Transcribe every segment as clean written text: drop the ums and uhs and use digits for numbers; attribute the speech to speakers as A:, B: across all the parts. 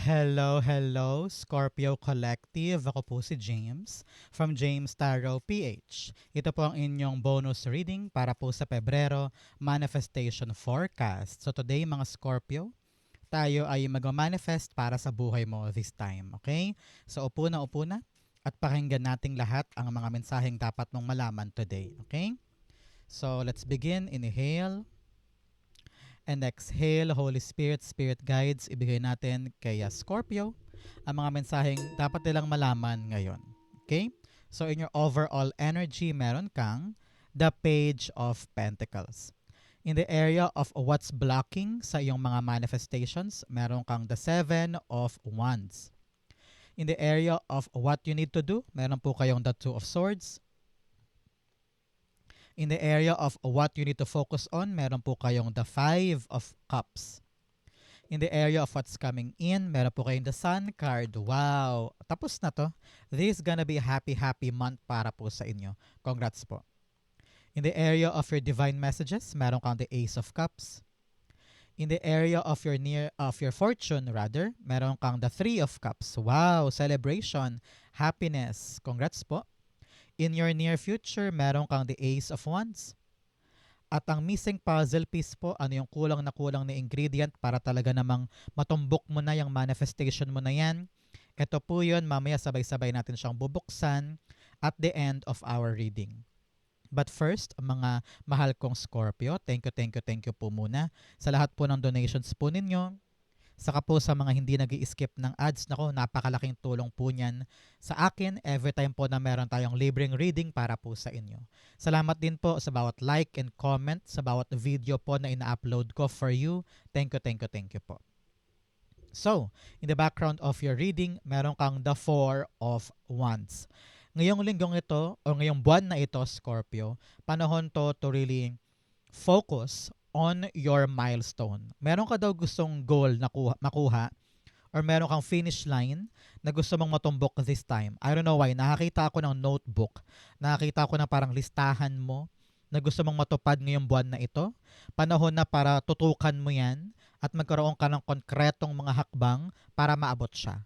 A: Hello, hello, Scorpio Collective. Ako po si James from James Tarot PH. Ito po ang inyong bonus reading para po sa Pebrero Manifestation Forecast. So today mga Scorpio, tayo ay mag-manifest para sa buhay mo this time. Okay? So upo na at pakinggan nating lahat ang mga mensaheng dapat mong malaman today. Okay? So let's begin. Inhale. And exhale, Holy Spirit, Spirit Guides, ibigay natin kay Scorpio ang mga mensaheng dapat nilang malaman ngayon. Okay? So in your overall energy, meron kang the Page of Pentacles. In the area of what's blocking sa iyong mga manifestations, meron kang the Seven of Wands. In the area of what you need to do, meron po kayong the Two of Swords. In the area of what you need to focus on, meron po kayong the Five of Cups. In the area of what's coming in, meron po kayong the Sun card. Wow! Tapos na to. This is gonna be a happy, happy month para po sa inyo. Congrats po. In the area of your divine messages, meron kang the Ace of Cups. In the area of your fortune rather, meron kang the Three of Cups. Wow! Celebration, happiness. Congrats po. In your near future, meron kang the Ace of Wands. At ang missing puzzle piece po, ano yung kulang na ingredient para talaga namang matumbok mo na yung manifestation mo na yan. Ito po yun, mamaya sabay-sabay natin siyang bubuksan at the end of our reading. But first, mga mahal kong Scorpio, thank you po muna sa lahat po ng donations po ninyo. Saka po sa mga hindi nag-i-skip ng ads, nako, napakalaking tulong po niyan sa akin every time po na meron tayong libreng reading para po sa inyo. Salamat din po sa bawat like and comment, sa bawat video po na ina-upload ko for you. Thank you po. So, in the background of your reading, meron kang the Four of Wands. Ngayong linggong ito, o ngayong buwan na ito, Scorpio, panahon to really focus on your milestone. Meron ka daw gustong goal na makuha or meron kang finish line na gusto mong matumbok this time. I don't know why. Nakakita ako ng notebook. Nakakita ako ng parang listahan mo na gusto mong matupad ngayong buwan na ito. Panahon na para tutukan mo yan at magkaroon ka ng konkretong mga hakbang para maabot siya.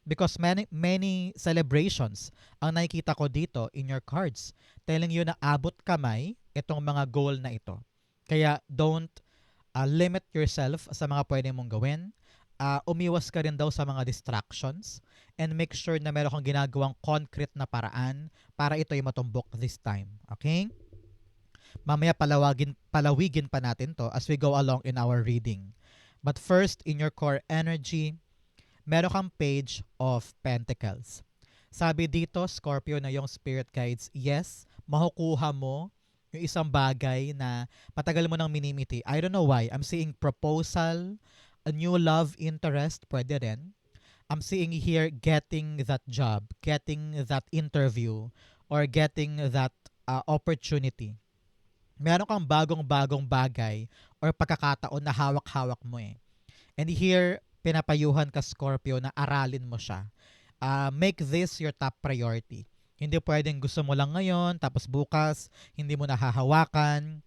A: Because many celebrations ang nakikita ko dito in your cards telling you na abot kamay itong mga goal na ito. Kaya don't limit yourself sa mga pwede mong gawin. Umiwas ka rin daw sa mga distractions and make sure na meron kang ginagawang concrete na paraan para ito'y matumbok this time. Okay? Mamaya palawigin pa natin to as we go along in our reading. But first, in your core energy, meron kang Page of Pentacles. Sabi dito, Scorpio, na yung spirit guides, yes, makukuha mo yung isang bagay na matagal mo nang minimiti. I don't know why. I'm seeing proposal, a new love interest, pwede rin. I'm seeing here getting that job, getting that interview, or getting that opportunity. Meron kang bagong-bagong bagay or pagkakataon na hawak-hawak mo eh. And here, pinapayuhan ka, Scorpio, na aralin mo siya. Make this your top priority. Hindi pwedeng gusto mo lang ngayon, tapos bukas, hindi mo nahahawakan.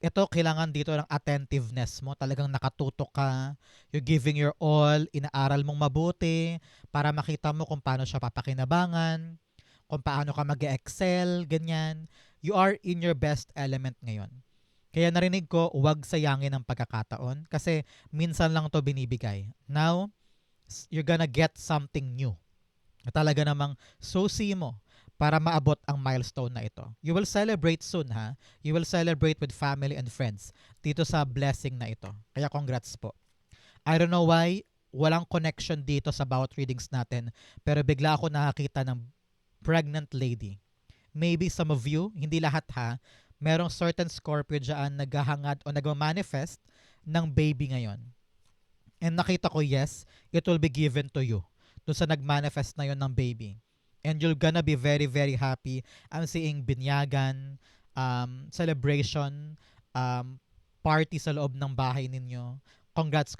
A: Ito, kailangan dito ng attentiveness mo. Talagang nakatutok ka. You're giving your all. Inaaral mong mabuti para makita mo kung paano siya papakinabangan, kung paano ka mag-excel, ganyan. You are in your best element ngayon. Kaya narinig ko, huwag sayangin ang pagkakataon kasi minsan lang to binibigay. Now, you're gonna get something new. Talaga namang susi mo para maabot ang milestone na ito. You will celebrate soon, ha? You will celebrate with family and friends dito sa blessing na ito. Kaya congrats po. I don't know why, walang connection dito sa bawat readings natin, pero bigla ako nakakita ng pregnant lady. Maybe some of you, hindi lahat ha, merong certain Scorpio dyan naghahangad o nagmamanifest ng baby ngayon. And nakita ko, yes, it will be given to you doon sa nagmanifest na yon ng baby. And you're gonna be very, very happy. I'm seeing binyagan, celebration, party sa loob ng bahay ninyo. Congrats.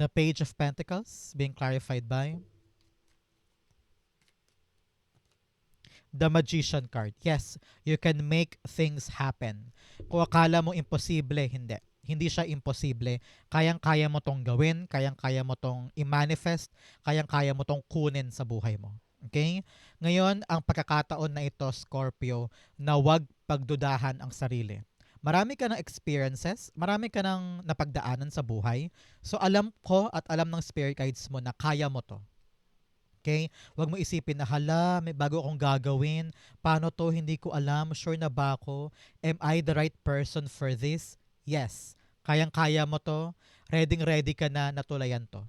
A: The Page of Pentacles being clarified by the Magician card. Yes, you can make things happen. Kung akala mo imposible, hindi. Hindi siya imposible. Kayang-kaya mo tong gawin, kayang-kaya mo tong i-manifest, kayang-kaya mo tong kunin sa buhay mo. Okay? Ngayon, ang pagkakataon na ito, Scorpio, na wag pagdudahan ang sarili. Marami ka ng experiences, marami ka ng napagdaanan sa buhay. So alam ko at alam ng spirit guides mo na kaya mo to. Okay? Huwag mo isipin na, hala, may bago akong gagawin. Paano to? Hindi ko alam. Sure na ba ako? Am I the right person for this? Yes. Kayang-kaya mo to. Ready-ready ka na natulayan to.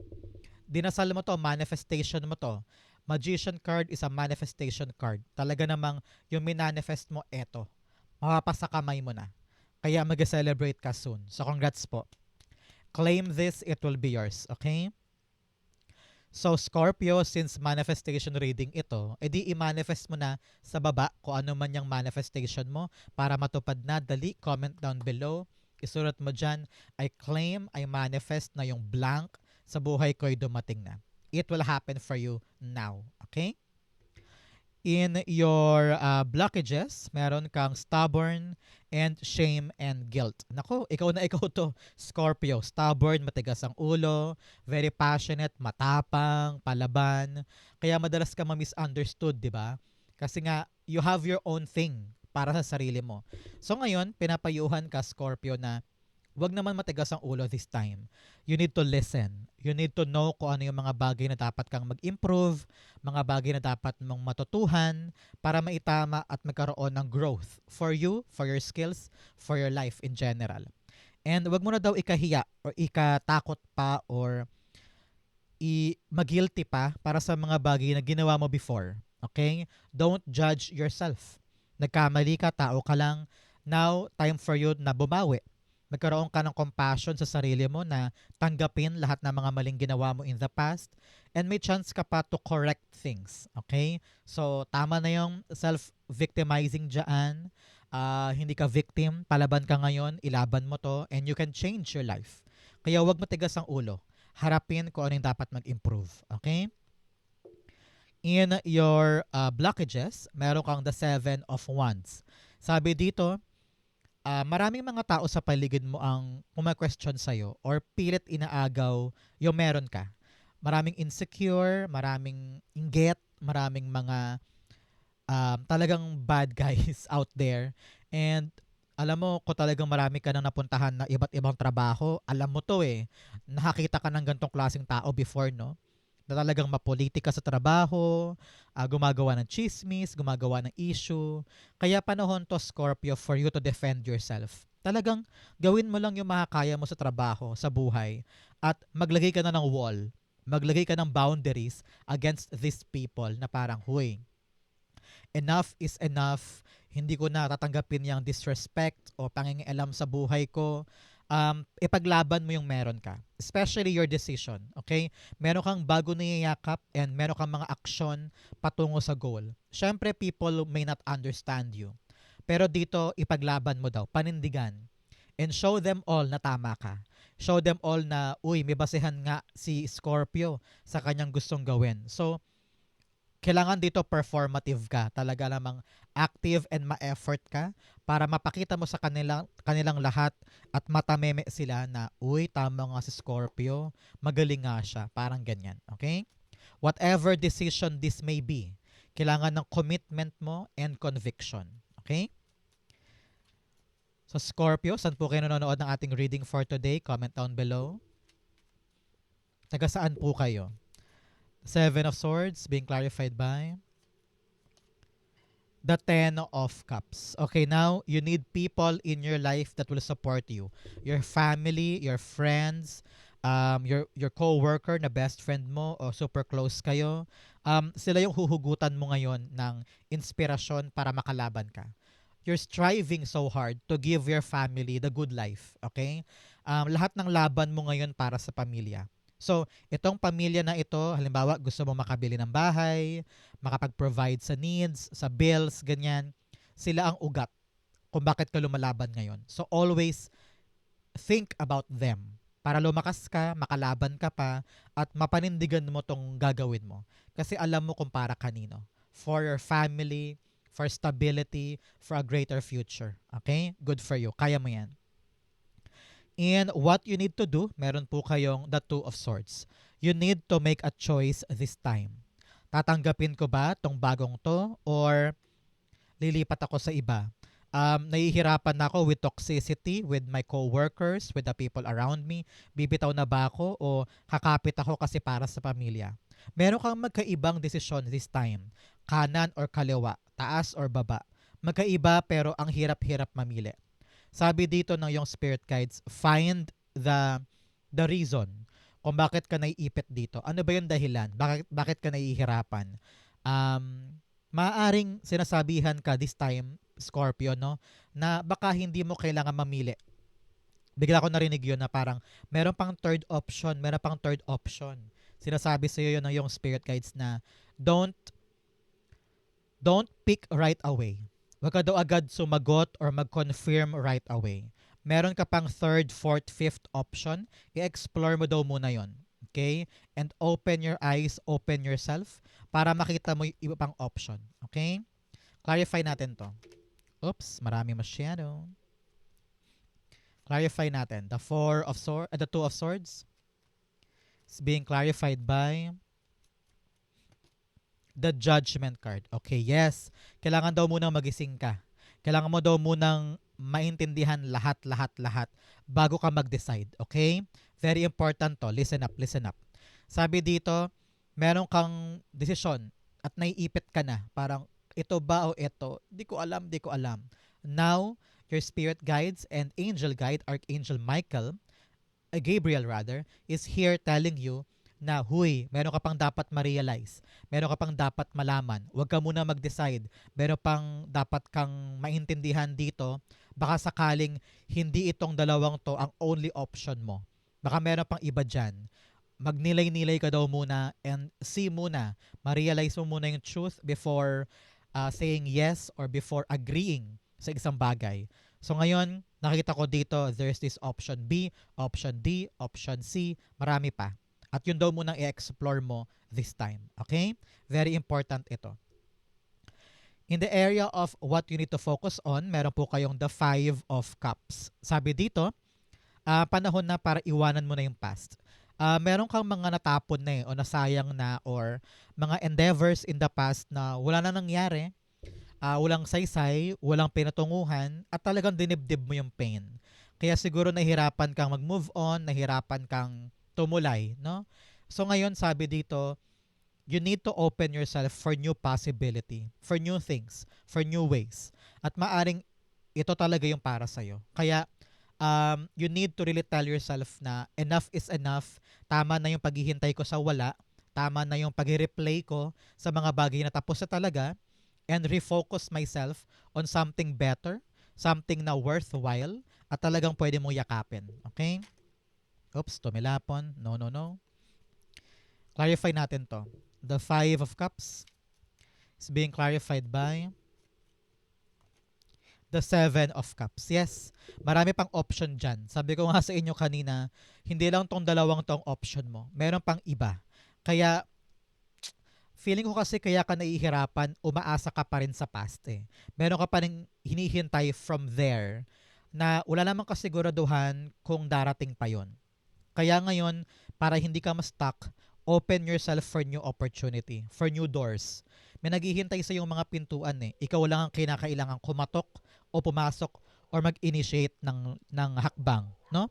A: Dinasal mo to, manifestation mo to. Magician card is a manifestation card. Talaga namang yung minanifest mo, eto. Mapapasa kamay mo na. Kaya mag-celebrate ka soon. So congrats po. Claim this, it will be yours. Okay? So Scorpio, since manifestation reading ito, edi i-manifest mo na sa baba kung ano man yung manifestation mo para matupad na. Dali, comment down below. Isulat mo dyan, I claim, I manifest na yung blank sa buhay ko ay dumating na. It will happen for you now. Okay? In your blockages, meron kang stubborn and shame and guilt. Nako, ikaw na ikaw to, Scorpio. Stubborn, matigas ang ulo, very passionate, matapang, palaban. Kaya madalas ka ma-misunderstood, di ba? Kasi nga, you have your own thing para sa sarili mo. So ngayon, pinapayuhan ka, Scorpio, na wag naman matigas ang ulo this time. You need to listen. You need to know kung ano yung mga bagay na dapat kang mag-improve, mga bagay na dapat mong matutuhan para maitama at magkaroon ng growth for you, for your skills, for your life in general. And wag mo na daw ikahiya or ikatakot pa or mag-guilty pa para sa mga bagay na ginawa mo before. Okay? Don't judge yourself. Nagkamali ka, tao ka lang. Now, time for you na bumawi. Magkaroon ka ng compassion sa sarili mo na tanggapin lahat ng mga maling ginawa mo in the past and may chance ka pa to correct things. Okay? So, tama na yung self-victimizing dyan. Hindi ka victim, palaban ka ngayon, ilaban mo to, and you can change your life. Kaya wag matigas ang ulo. Harapin kung ano yung dapat mag-improve. Okay? In your blockages, meron kang the Seven of Wands. Sabi dito, maraming mga tao sa paligid mo ang kuma-question sa'yo or pilit inaagaw yung meron ka. Maraming insecure, maraming inggit, maraming mga talagang bad guys out there. And alam mo, kung talagang marami ka nang napuntahan na iba't ibang trabaho, alam mo to eh. Nakakita ka ng gantong klaseng tao before, no? Na talagang mapolitika sa trabaho, gumagawa ng chismis, gumagawa ng issue. Kaya panahon to, Scorpio, for you to defend yourself. Talagang gawin mo lang yung makakaya mo sa trabaho, sa buhay, at maglagay ka na ng wall, maglagay ka ng boundaries against these people na parang, huy, enough is enough, hindi ko na tatanggapin yung disrespect o pangingialam sa buhay ko. Ipaglaban mo yung meron ka. Especially your decision, okay? Meron kang bago niyayakap and meron kang mga aksyon patungo sa goal. Siyempre, people may not understand you. Pero dito, ipaglaban mo daw, panindigan. And show them all na tama ka. Show them all na, uy, may basehan nga si Scorpio sa kanyang gustong gawin. So, kailangan dito performative ka. Talaga namang active and ma-effort ka para mapakita mo sa kanilang lahat at matameme sila na, uy, tama nga si Scorpio, magaling nga siya. Parang ganyan. Okay? Whatever decision this may be, kailangan ng commitment mo and conviction. Okay? So Scorpio, saan po kayo nanonood ng ating reading for today? Comment down below. Taga saan po kayo? Seven of Swords being clarified by the Ten of Cups. Okay, now you need people in your life that will support you. Your family, your friends, your co-worker na best friend mo o super close kayo. Sila yung huhugutan mo ngayon ng inspirasyon para makalaban ka. You're striving so hard to give your family the good life. Okay? Lahat ng laban mo ngayon para sa pamilya. So, itong pamilya na ito, halimbawa gusto mo makabili ng bahay, makapag-provide sa needs, sa bills, ganyan, sila ang ugat kung bakit ka lumalaban ngayon. So, always think about them para lumakas ka, makalaban ka pa, at mapanindigan mo tong gagawin mo. Kasi alam mo kung para kanino. For your family, for stability, for a greater future. Okay? Good for you. Kaya mo yan. And what you need to do, meron po kayong the Two of Swords. You need to make a choice this time. Tatanggapin ko ba tong bagong to or lilipat ako sa iba? Nahihirapan na ako with toxicity, with my co-workers, with the people around me. Bibitaw na ba ako o kakapit ako kasi para sa pamilya? Meron kang magkaibang desisyon this time. Kanan or kaliwa, taas or baba. Magkaiba pero ang hirap-hirap mamili. Sabi dito ng yung spirit guides, find the reason kung bakit ka naiipit dito. Ano ba yung dahilan? Bakit ka nahihirapan? Maaring sinasabihan ka this time, Scorpio, no, na baka hindi mo kailangan mamili. Bigla ko narinig yun na parang meron pang third option, meron pang third option. Sinasabi sa iyo yun ng yung spirit guides na don't pick right away. Huwag ka daw agad sumagot or mag-confirm right away. Meron ka pang third, fourth, fifth option. I-explore mo daw muna yon. Okay? And open your eyes, open yourself para makita mo yung iba pang option. Okay? Clarify natin to. Oops, marami masyado. Clarify natin. The Two of Swords is being clarified by the Judgment card. Okay, yes. Kailangan daw munang magising ka. Kailangan mo daw munang maintindihan lahat bago ka mag-decide. Okay? Very important to. Listen up, listen up. Sabi dito, meron kang desisyon at naiipit ka na. Parang, ito ba o ito? Di ko alam. Now, your spirit guides and angel guide, Archangel Michael, Gabriel rather, is here telling you na, huy, meron ka pang dapat ma-realize. Meron ka pang dapat malaman. Huwag ka muna mag-decide. Meron pang dapat kang maintindihan dito. Baka sakaling hindi itong dalawang to ang only option mo. Baka meron pang iba dyan. Magnilay-nilay ka daw muna and see muna. Ma-realize mo muna yung truth before saying yes or before agreeing sa isang bagay. So ngayon, nakita ko dito, there's this option B, option D, option C, marami pa. At yun daw munang i-explore mo this time. Okay? Very important ito. In the area of what you need to focus on, meron po kayong the Five of Cups. Sabi dito, panahon na para iwanan mo na yung past. Meron kang mga natapon na o nasayang na or mga endeavors in the past na wala na nangyari, walang saysay, walang pinatunguhan, at talagang dinibdib mo yung pain. Kaya siguro nahirapan kang mag-move on, nahirapan kang tumulay, no? So ngayon sabi dito, you need to open yourself for new possibility, for new things, for new ways. At maaring ito talaga yung para sa'yo. Kaya you need to really tell yourself na enough is enough, tama na yung paghihintay ko sa wala, tama na yung pag-replay ko sa mga bagay na tapos na talaga, and refocus myself on something better, something na worthwhile, at talagang pwede mong yakapin. Okay? Oops, tumilapon. No. Clarify natin to. The Five of Cups is being clarified by the Seven of Cups. Yes, marami pang option dyan. Sabi ko nga sa inyo kanina, hindi lang tong dalawang tong option mo. Meron pang iba. Kaya, feeling ko kasi kaya ka nahihirapan, umaasa ka pa rin sa past eh. Meron ka pa rin hinihintay from there na wala namang kasiguraduhan kung darating pa yon. Kaya ngayon, para hindi ka ma-stuck, open yourself for new opportunity, for new doors. May naghihintay sa yung mga pintuan eh. Ikaw lang ang kinakailangan kumatok o pumasok or mag-initiate ng hakbang, no?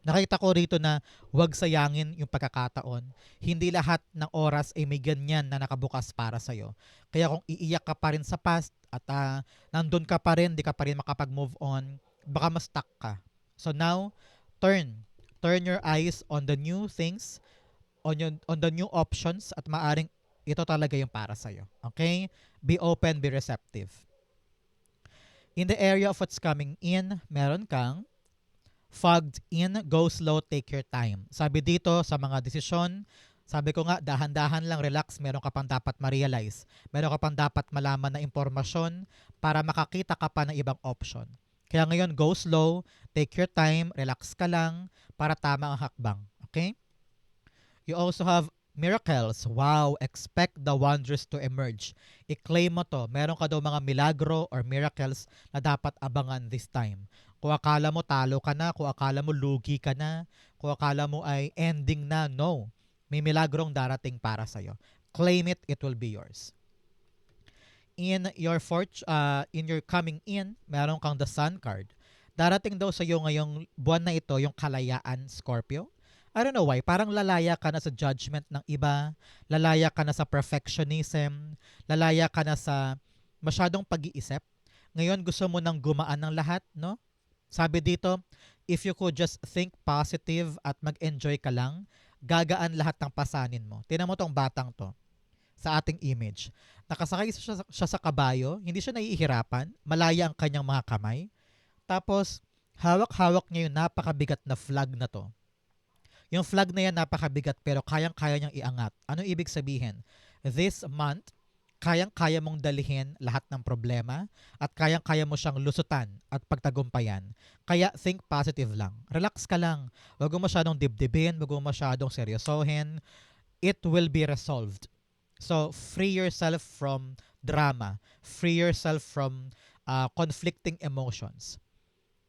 A: Nakita ko rito na huwag sayangin yung pagkakataon. Hindi lahat ng oras ay may ganyan na nakabukas para sa'yo. Kaya kung iiyak ka pa rin sa past at nandun ka pa rin, di ka pa rin makapag-move on, baka ma-stuck ka. So now, turn your eyes on the new things, on the new options, at maaring ito talaga yung para sa'yo. Okay? Be open, be receptive. In the area of what's coming in, meron kang fogged in, go slow, take your time. Sabi dito sa mga desisyon, sabi ko nga, dahan-dahan lang, relax, meron ka pang dapat ma-realize. Meron ka pang dapat malaman na impormasyon para makakita ka pa ng ibang option. Kaya ngayon, go slow, take your time, relax ka lang para tama ang hakbang. Okay? You also have miracles. Wow, expect the wonders to emerge. I-claim mo to. Meron ka daw mga milagro or miracles na dapat abangan this time. Kung akala mo talo ka na, kung akala mo lugi ka na, kung akala mo ay ending na, no. May milagrong darating para sa'yo. Claim it, it will be yours. In your coming in, meron kang the Sun card. Darating daw sa iyo ngayong buwan na ito yung kalayaan, Scorpio. I don't know why, parang lalaya ka na sa judgment ng iba, lalaya ka na sa perfectionism, lalaya ka na sa masyadong pag-iisip. Ngayon gusto mo nang gumaan ng lahat, no? Sabi dito, if you could just think positive at mag-enjoy ka lang, gagaan lahat ng pasanin mo. Tingnan mo tong batang to sa ating image. Nakasakay siya sa kabayo, hindi siya nahihirapan, malaya ang kanyang mga kamay. Tapos, hawak-hawak niya yung napakabigat na flag na to. Yung flag na yan napakabigat pero kayang-kaya niyang iangat. Ano ibig sabihin? This month, kayang-kaya mong dalihin lahat ng problema at kayang-kaya mo siyang lusutan at pagtagumpayan. Kaya think positive lang. Relax ka lang. Huwag mo masyadong dibdibin, huwag mo masyadong seryosohin. It will be resolved. So, free yourself from drama. Free yourself from conflicting emotions.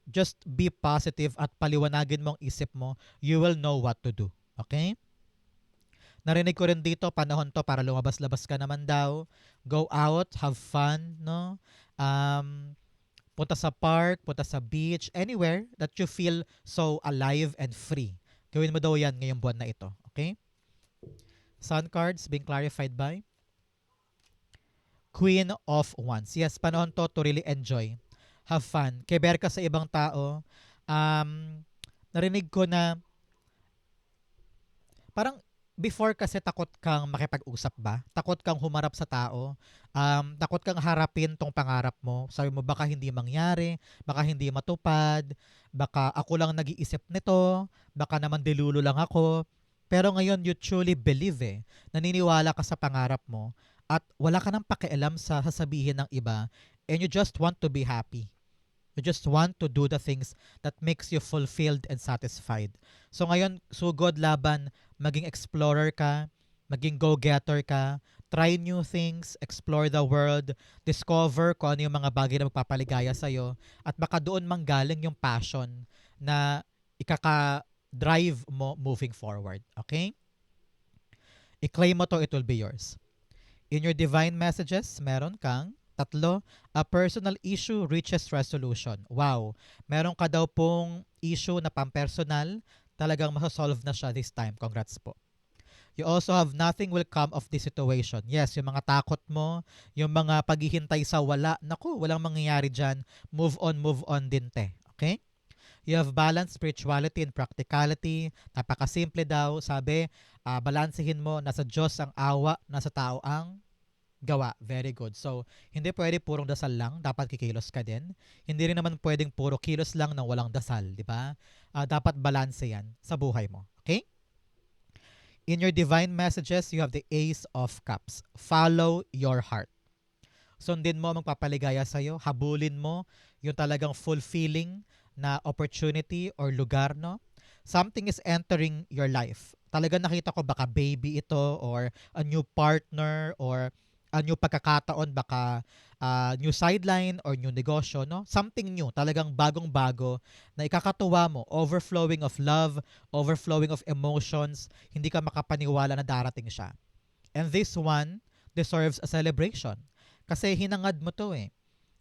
A: Just be positive at paliwanagin mo ang isip mo. You will know what to do. Okay? Narinig ko rin dito, panahon to para lumabas-labas ka naman daw. Go out, have fun, no? Punta sa park, punta sa beach, anywhere that you feel so alive and free. Gawin mo daw yan ngayong buwan na ito. Okay? Sun cards being clarified by Queen of Wands. Yes, panahon to really enjoy. Have fun. Keber ka sa ibang tao. Narinig ko na parang before kasi takot kang makipag-usap ba? Takot kang humarap sa tao. Takot kang harapin tong pangarap mo. Sabi mo baka hindi mangyari, baka hindi matupad, baka ako lang nag-iisip nito, baka naman dilulo lang ako. Pero ngayon you truly believe naniniwala ka sa pangarap mo at wala ka nang pakialam sa sasabihin ng iba and you just want to be happy. You just want to do the things that makes you fulfilled and satisfied. So ngayon, sugod laban, maging explorer ka, maging go-getter ka, try new things, explore the world, discover kung ano yung mga bagay na magpapaligaya sa'yo, at baka doon manggaling yung passion na ikaka-drive mo moving forward. Okay? I-claim mo to, it will be yours. In your divine messages, meron kang tatlo, a personal issue reaches resolution. Wow. Meron ka daw pong issue na pampersonal, talagang masasolve na siya this time. Congrats po. You also have nothing will come of this situation. Yes, yung mga takot mo, yung mga paghihintay sa wala, naku, walang mangyayari dyan. Move on din te. Okay? You have balance, spirituality, and practicality. Napakasimple daw. Sabi, balansehin mo, nasa Diyos ang awa, nasa tao ang gawa. Very good. So, hindi pwede purong dasal lang. Dapat kikilos ka din. Hindi rin naman pwedeng puro kilos lang nang walang dasal. Di ba? Dapat balanse yan sa buhay mo. Okay? In your divine messages, you have the Ace of Cups. Follow your heart. Sundin mo ang magpapaligaya sa'yo. Habulin mo yung talagang fulfilling na opportunity or lugar, no? Something is entering your life. Talagang nakita ko baka baby ito or a new partner or a new pagkakataon, baka new sideline or new negosyo, no? Something new, talagang bagong-bago na ikakatuwa mo, overflowing of love, overflowing of emotions, hindi ka makapaniwala na darating siya. And this one deserves a celebration. Kasi hinangad mo to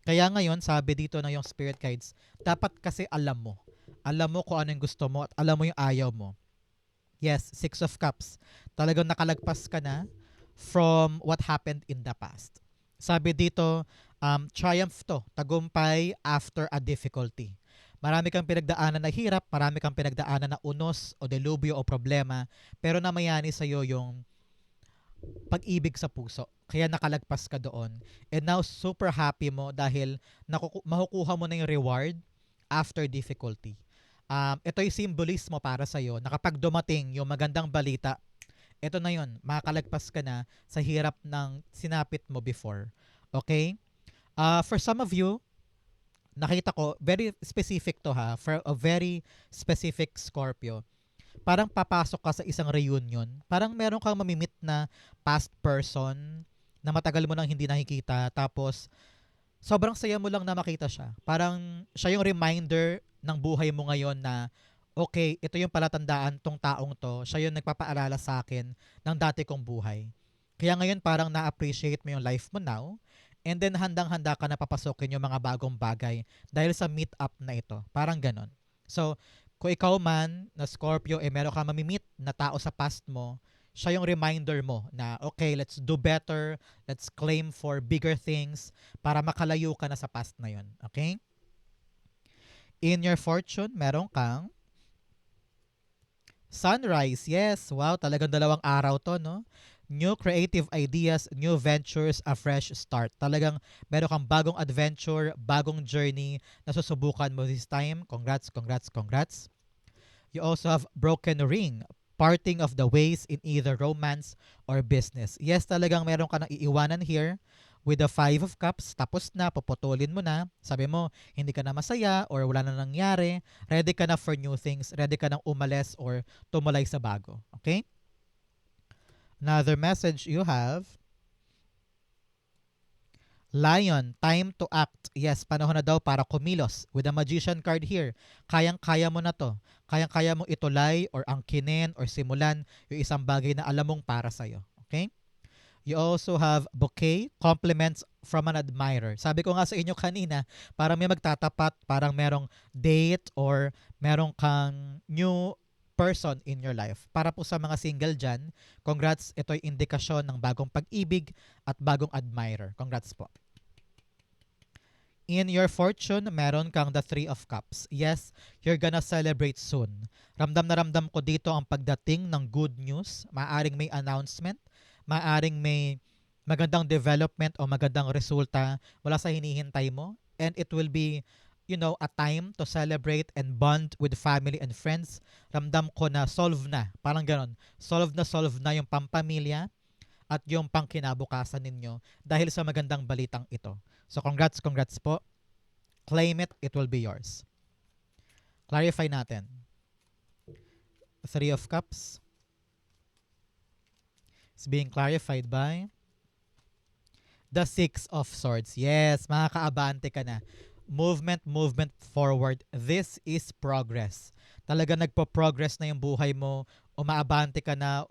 A: Kaya ngayon, sabi dito ng yung spirit guides, dapat kasi alam mo. Alam mo kung ano yung gusto mo at alam mo yung ayaw mo. Yes, Six of Cups. Talagang nakalagpas ka na from what happened in the past. Sabi dito, triumph to, tagumpay after a difficulty. Marami kang pinagdaanan na hirap, marami kang pinagdaanan na unos o delubyo o problema, pero namayani sa'yo yung pag-ibig sa puso. Kaya nakalagpas ka doon. And now, super happy mo dahil makukuha mo na yung reward after difficulty. Ito yung symbolismo para sa'yo na kapag dumating yung magandang balita, ito na yun, makakalagpas ka na sa hirap ng sinapit mo before. Okay? For some of you, nakita ko, very specific to for a very specific Scorpio. Parang papasok ka sa isang reunion, parang meron kang mamimit na past person na matagal mo nang hindi nakikita, tapos sobrang saya mo lang na makita siya. Parang siya yung reminder ng buhay mo ngayon na, okay, ito yung palatandaan tong taong to. Siya yung nagpapaalala sa akin ng dati kong buhay. Kaya ngayon parang na-appreciate mo yung life mo now. And then handang-handa ka na papasukin yung mga bagong bagay dahil sa meet-up na ito. Parang ganon. So, kung ikaw man na Scorpio, meron ka mamimit na tao sa past mo, siya yung reminder mo na, okay, let's do better, let's claim for bigger things para makalayo ka na sa past na yun. Okay? In your fortune, meron kang sunrise. Yes, wow, talagang dalawang araw to, no? New creative ideas, new ventures, a fresh start. Talagang meron kang bagong adventure, bagong journey na susubukan mo this time. Congrats, congrats, congrats. You also have broken ring, parting of the ways in either romance or business. Yes, talagang meron ka nang iiwanan here with the Five of Cups. Tapos na, puputulin mo na. Sabi mo, hindi ka na masaya or wala na nangyari. Ready ka na for new things. Ready ka nang umalis or tumulay sa bago. Okay? Another message you have, Lion, time to act. Yes, panahon na daw para kumilos. With the Magician card here, kayang-kaya mo na to. Kayang-kaya mong itulay or angkinin or simulan yung isang bagay na alam mong para sa'yo. Okay? You also have bouquet, compliments from an admirer. Sabi ko nga sa inyo kanina, parang may magtatapat, parang merong date or merong kang new person in your life. Para po sa mga single dyan, congrats, ito'y indikasyon ng bagong pag-ibig at bagong admirer. Congrats po. In your fortune, meron kang the Three of Cups. Yes, you're gonna celebrate soon. Ramdam na ramdam ko dito ang pagdating ng good news. Maaring may announcement, maaring may magandang development o magandang resulta wala sa hinihintay mo. And it will be, a time to celebrate and bond with family and friends. Ramdam ko na solve na. Parang ganon. Solve na yung pampamilya at yung pangkinabukasan ninyo dahil sa magandang balitang ito. So congrats, congrats po. Claim it, it will be yours. Clarify natin. Three of Cups is being clarified by the Six of Swords. Yes, makakaabante ka na. Movement forward. This is progress. Talaga nagpo-progress na yung buhay mo, umaabante ka na,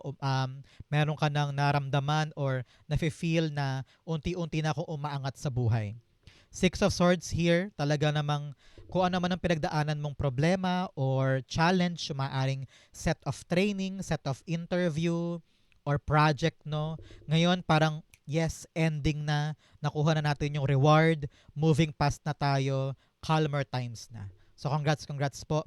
A: meron ka nang naramdaman or nafe-feel na unti-unti na ako umaangat sa buhay. Six of Swords here, talaga namang kung ano man ang pinagdaanan mong problema or challenge, maaring set of training, set of interview, or project, no? Ngayon, parang, yes, ending na, nakuha na natin yung reward, moving past na tayo, calmer times na. So, congrats po.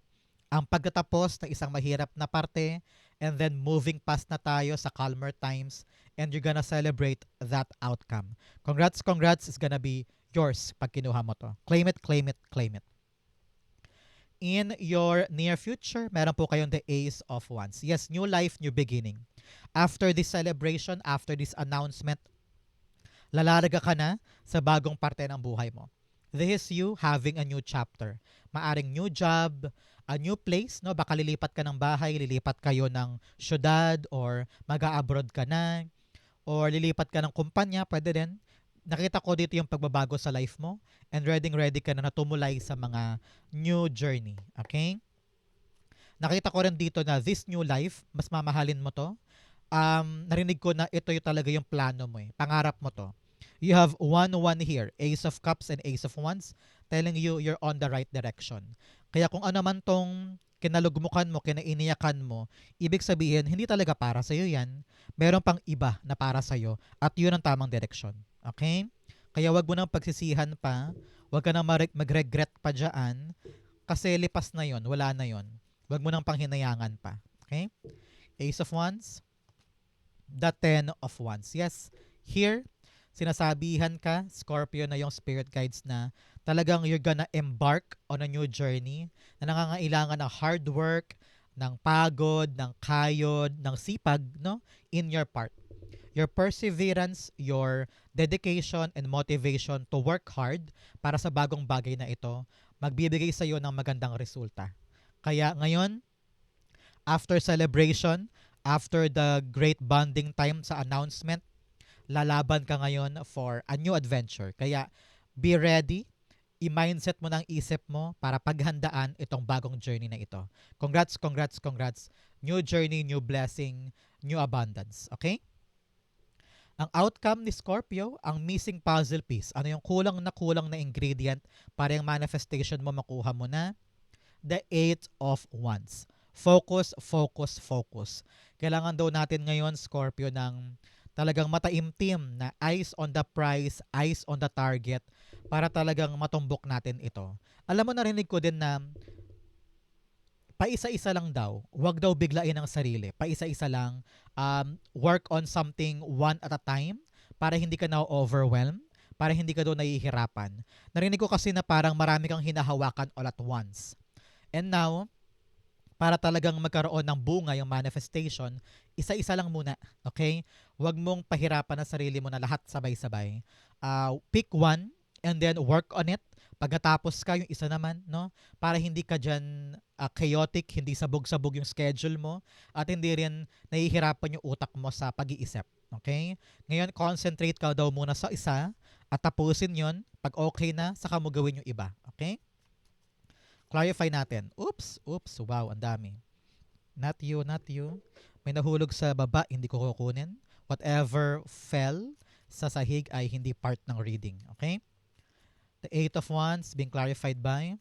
A: Ang pagtatapos ng isang mahirap na parte, and then moving past na tayo sa calmer times, and you're gonna celebrate that outcome. Congrats is gonna be yours pag kinuha mo to. Claim it, claim it, claim it. In your near future, meron po kayong the Ace of Wands. Yes, new life, new beginning. After this celebration, after this announcement, lalaga ka na sa bagong parte ng buhay mo. This is you having a new chapter. Maaring new job, a new place, no? Baka lilipat ka ng bahay, lilipat kayo ng syudad, or mag-a-abroad ka na, or lilipat ka ng kumpanya, pwede din. Nakita ko dito yung pagbabago sa life mo and ready ka na tumulay sa mga new journey. Okay? Nakita ko rin dito na this new life, mas mamahalin mo to. Narinig ko na ito yung talaga yung plano mo eh. Pangarap mo to. You have 1-1 here, Ace of Cups and Ace of Wands, telling you you're on the right direction. Kaya kung ano man tong kinalugmukan mo, kinainiyakan mo, ibig sabihin, hindi talaga para sa'yo yan. Meron pang iba na para sa'yo at yun ang tamang direksyon. Okay? Kaya wag mo nang pagsisihan pa, wag ka nang mag-regret pa dyan, kasi lipas na yon, wala na yon. Wag mo nang panghinayangan pa. Okay? Ace of Wands, the Ten of Wands. Yes, here, sinasabihan ka, Scorpio, na yung spirit guides na talagang you're gonna embark on a new journey na nangangailangan ng hard work, ng pagod, ng kayod, ng sipag, no? In your part. Your perseverance, your dedication and motivation to work hard para sa bagong bagay na ito, magbibigay sa iyo ng magandang resulta. Kaya ngayon, after celebration, after the great bonding time sa announcement, lalaban ka ngayon for a new adventure. Kaya Be ready. I-mindset mo ng isip mo para paghandaan itong bagong journey na ito. Congrats, congrats, congrats. New journey, new blessing, new abundance. Okay? Ang outcome ni Scorpio, ang missing puzzle piece. Ano yung kulang na ingredient para yung manifestation mo makuha mo na? The Eight of Wands. Focus, focus, focus. Kailangan daw natin ngayon, Scorpio, ng talagang mataimtim na eyes on the prize, eyes on the target para talagang matumbok natin ito. Alam mo, narinig ko din na paisa-isa lang daw. Huwag daw biglain ang sarili. Paisa-isa lang. Work on something one at a time para hindi ka na overwhelmed, para hindi ka daw nahihirapan. Narinig ko kasi na parang marami kang hinahawakan all at once. And now, para talagang magkaroon ng bunga yung manifestation, isa-isa lang muna. Okay? Huwag mong pahirapan ang sarili mo na lahat sabay-sabay. Pick one and then work on it. Pagkatapos ka, yung isa naman, no? Para hindi ka dyan chaotic, hindi sabog-sabog yung schedule mo, at hindi rin nahihirapan yung utak mo sa pag-iisip. Okay? Ngayon, concentrate ka daw muna sa isa at tapusin yon. Pag okay na, saka mo gawin yung iba. Okay? Clarify natin. Oops, wow, ang dami. Not you, not you. May nahulog sa baba, hindi ko kukunin. Whatever fell sa sahig ay hindi part ng reading. Okay? The Eight of Wands being clarified by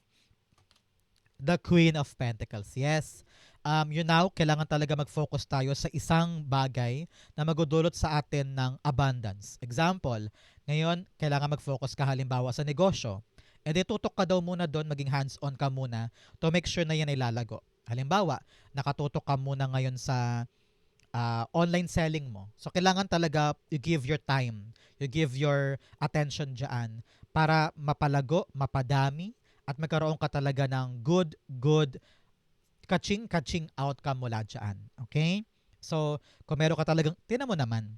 A: the Queen of Pentacles. Yes. Yun now, kailangan talaga mag-focus tayo sa isang bagay na magudulot sa atin ng abundance. Example, ngayon, kailangan mag-focus ka halimbawa sa negosyo. E di tutok ka daw muna doon, maging hands-on ka muna to make sure na yan ay lalago. Halimbawa, nakatutok ka muna ngayon sa online selling mo. So, kailangan talaga you give your time, you give your attention dyan para mapalago, mapadami, at magkaroon ka talaga ng good, kaching outcome mula dyan. Okay? So, kung meron ka talagang, tinan mo naman,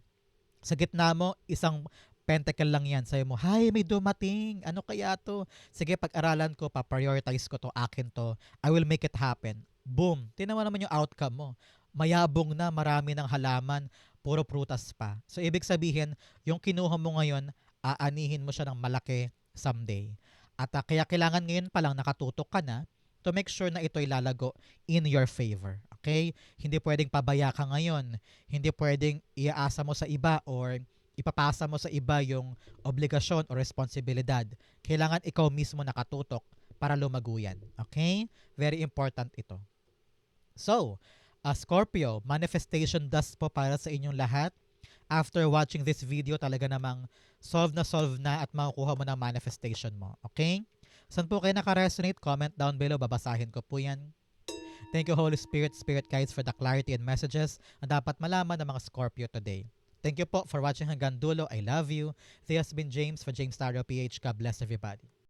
A: sa gitna mo, isang pentacle lang yan. Sabi mo, hay, may dumating. Ano kaya to? Sige, pag-aralan ko, pa-prioritize ko to, akin to. I will make it happen. Boom. Tinan mo naman yung outcome mo. Mayabong na, marami ng halaman, puro prutas pa. So, ibig sabihin, yung kinuha mo ngayon, aanihin mo siya ng malaki someday. At kaya kailangan ngayon pa lang nakatutok ka na to make sure na ito'y lalago in your favor. Okay? Hindi pwedeng pabaya ka ngayon. Hindi pwedeng iaasa mo sa iba or ipapasa mo sa iba yung obligasyon o responsibilidad. Kailangan ikaw mismo nakatutok para lumago yan. Okay? Very important ito. So, Scorpio, manifestation dust po para sa inyong lahat. After watching this video, talaga namang solve na at makukuha mo ng manifestation mo. Okay? Saan po kayo naka-resonate? Comment down below. Babasahin ko po yan. Thank you, Holy Spirit, Spirit Guides, for the clarity and messages na dapat malaman ng mga Scorpio today. Thank you po for watching hanggang dulo. I love you. This has been James for James Taro PH. God bless everybody.